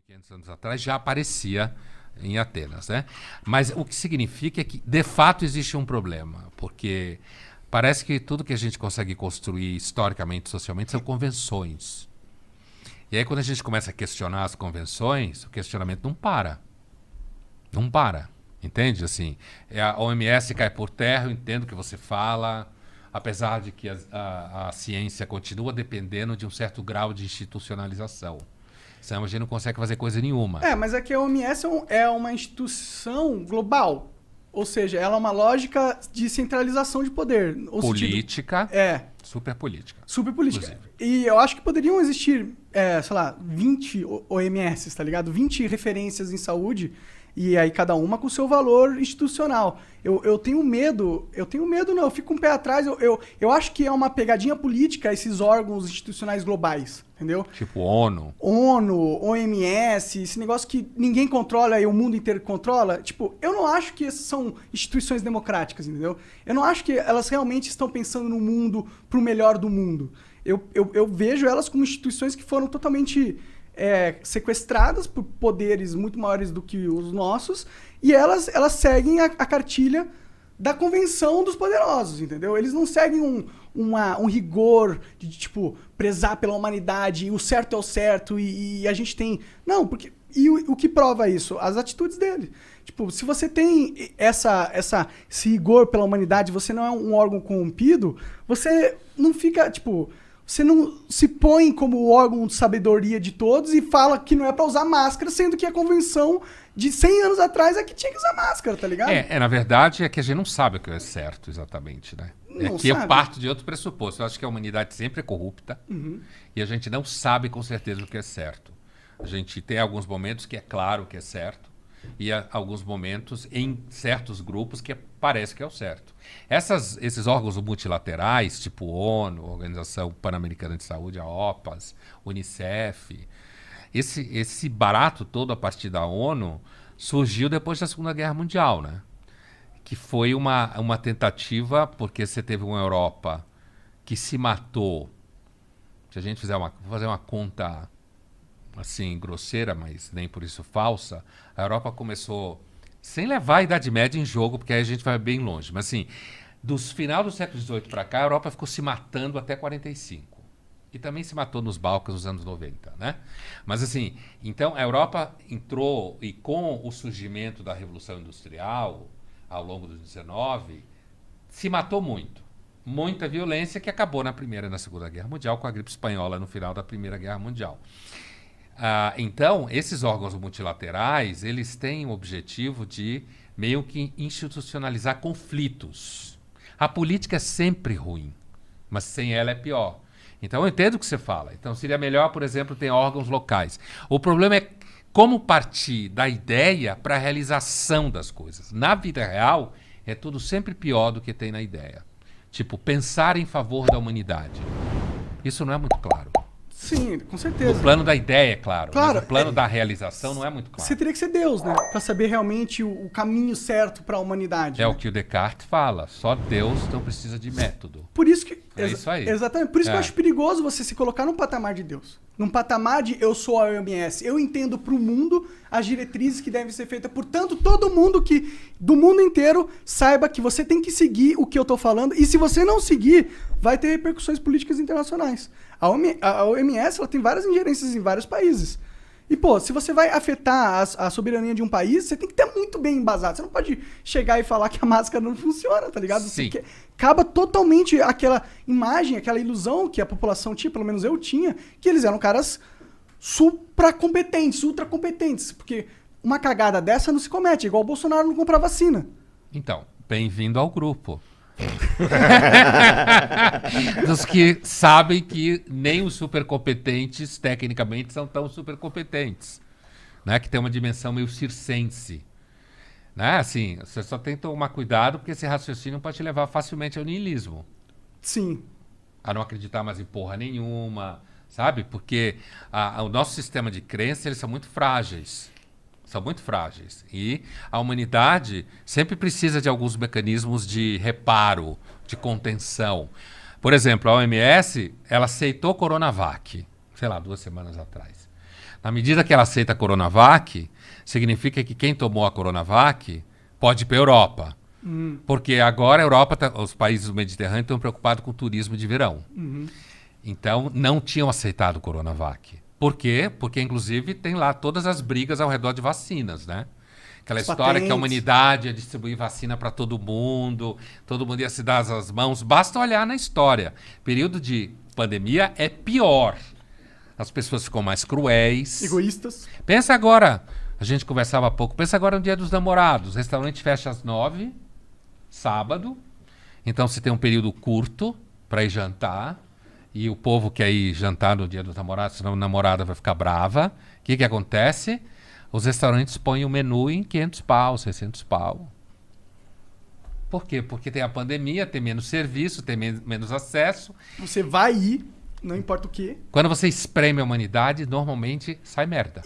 1.500 anos atrás já aparecia em Atenas, né? Mas o que significa é que, de fato, existe um problema, porque parece que tudo que a gente consegue construir historicamente, socialmente, são convenções. E aí, quando a gente começa a questionar as convenções, o questionamento não para. Não para. Entende? Assim, a OMS cai por terra, eu entendo o que você fala, apesar de que a ciência continua dependendo de um certo grau de institucionalização. Senão a gente não consegue fazer coisa nenhuma. Mas é que a OMS é uma instituição global. Ou seja, ela é uma lógica de centralização de poder. Política. Super política. Inclusive. E eu acho que poderiam existir, sei lá, 20 OMS, tá ligado? 20 referências em saúde, e aí cada uma com o seu valor institucional. Eu tenho medo, eu fico com o pé atrás, eu acho que é uma pegadinha política esses órgãos institucionais globais, entendeu? Tipo ONU, OMS, esse negócio que ninguém controla e o mundo inteiro controla. Tipo, eu não acho que essas são instituições democráticas, entendeu? Eu não acho que elas realmente estão pensando no mundo pro melhor do mundo. Eu vejo elas como instituições que foram totalmente sequestradas por poderes muito maiores do que os nossos, e elas seguem a cartilha da convenção dos poderosos, entendeu? Eles não seguem um rigor de, tipo, prezar pela humanidade, e o certo é o certo, e a gente tem... Não, porque... E o que prova isso? As atitudes dele. Tipo, se você tem esse rigor pela humanidade, você não é um órgão corrompido, você não fica, tipo... Você não se põe como o órgão de sabedoria de todos e fala que não é pra usar máscara, sendo que a convenção de 100 anos atrás é que tinha que usar máscara, tá ligado? Na verdade, é que a gente não sabe o que é certo exatamente, né? Eu parto de outro pressuposto. Eu acho que a humanidade sempre é corrupta e a gente não sabe com certeza o que é certo. A gente tem alguns momentos que é claro que é certo e alguns momentos em certos grupos que parece que é o certo. Esses órgãos multilaterais, tipo ONU, Organização Pan-Americana de Saúde, a OPAS, Unicef, esse barato todo a partir da ONU surgiu depois da Segunda Guerra Mundial, né? Que foi uma tentativa, porque você teve uma Europa que se matou. Se a gente vou fazer uma conta assim, grosseira, mas nem por isso falsa, a Europa começou, sem levar a Idade Média em jogo, porque aí a gente vai bem longe, mas assim, dos final do século XVIII para cá, a Europa ficou se matando até 45. E também se matou nos Balcãs nos anos 90, né? Mas assim, então a Europa entrou, e com o surgimento da Revolução Industrial, ao longo do 19, se matou muito. Muita violência que acabou na Primeira e na Segunda Guerra Mundial, com a gripe espanhola no final da Primeira Guerra Mundial. Então, esses órgãos multilaterais, eles têm o objetivo de meio que institucionalizar conflitos. A política é sempre ruim, mas sem ela é pior. Então, eu entendo o que você fala. Então, seria melhor, por exemplo, ter órgãos locais. O problema é como partir da ideia para a realização das coisas. Na vida real, é tudo sempre pior do que tem na ideia. Tipo, pensar em favor da humanidade. Isso não é muito claro. Sim, com certeza. O plano da ideia, é claro. Mas o plano da realização não é muito claro. Você teria que ser Deus, né? Pra saber realmente o caminho certo pra humanidade. É o que o Descartes fala. Só Deus não precisa de método. Por isso que... É isso aí. Exatamente. Por isso que eu acho perigoso você se colocar num patamar de Deus. Num patamar de eu sou a OMS. Eu entendo pro mundo as diretrizes que devem ser feitas. Portanto, todo mundo do mundo inteiro saiba que você tem que seguir o que eu tô falando. E se você não seguir, vai ter repercussões políticas internacionais. A OMS ela tem várias ingerências em vários países. E, pô, se você vai afetar a soberania de um país, você tem que ter muito bem embasado. Você não pode chegar e falar que a máscara não funciona, tá ligado? Sim. Acaba totalmente aquela imagem, aquela ilusão que a população tinha, pelo menos eu tinha, que eles eram caras supracompetentes, ultracompetentes. Porque uma cagada dessa não se comete, igual o Bolsonaro não comprar vacina. Então, bem-vindo ao grupo. Dos que sabem que nem os supercompetentes, tecnicamente, são tão supercompetentes. Né? Que tem uma dimensão meio circense. Né? Assim, você só tem que tomar cuidado, porque esse raciocínio pode te levar facilmente ao niilismo. Sim. A não acreditar mais em porra nenhuma, sabe? Porque o nosso sistema de crença, eles são muito frágeis. São muito frágeis. E a humanidade sempre precisa de alguns mecanismos de reparo, de contenção. Por exemplo, a OMS, ela aceitou Coronavac, sei lá, 2 semanas atrás. Na medida que ela aceita a Coronavac, significa que quem tomou a Coronavac pode ir para a Europa. Porque agora a Europa, os países do Mediterrâneo estão preocupados com o turismo de verão. Então, não tinham aceitado o Coronavac. Por quê? Porque, inclusive, tem lá todas as brigas ao redor de vacinas, né? Aquela história que a humanidade ia distribuir vacina para todo mundo ia se dar as mãos. Basta olhar na história. Período de pandemia é pior. As pessoas ficam mais cruéis. Egoístas. Pensa agora, a gente conversava há pouco, pensa agora no Dia dos Namorados. O restaurante fecha às 9h, sábado. Então você tem um período curto para ir jantar. E o povo quer ir jantar no Dia dos Namorados, senão a namorada vai ficar brava. O que acontece? Os restaurantes põem o menu em 500 pau, 600 pau. Por quê? Porque tem a pandemia, tem menos serviço, tem menos acesso. Você vai ir, não importa o quê. Quando você espreme a humanidade, normalmente sai merda.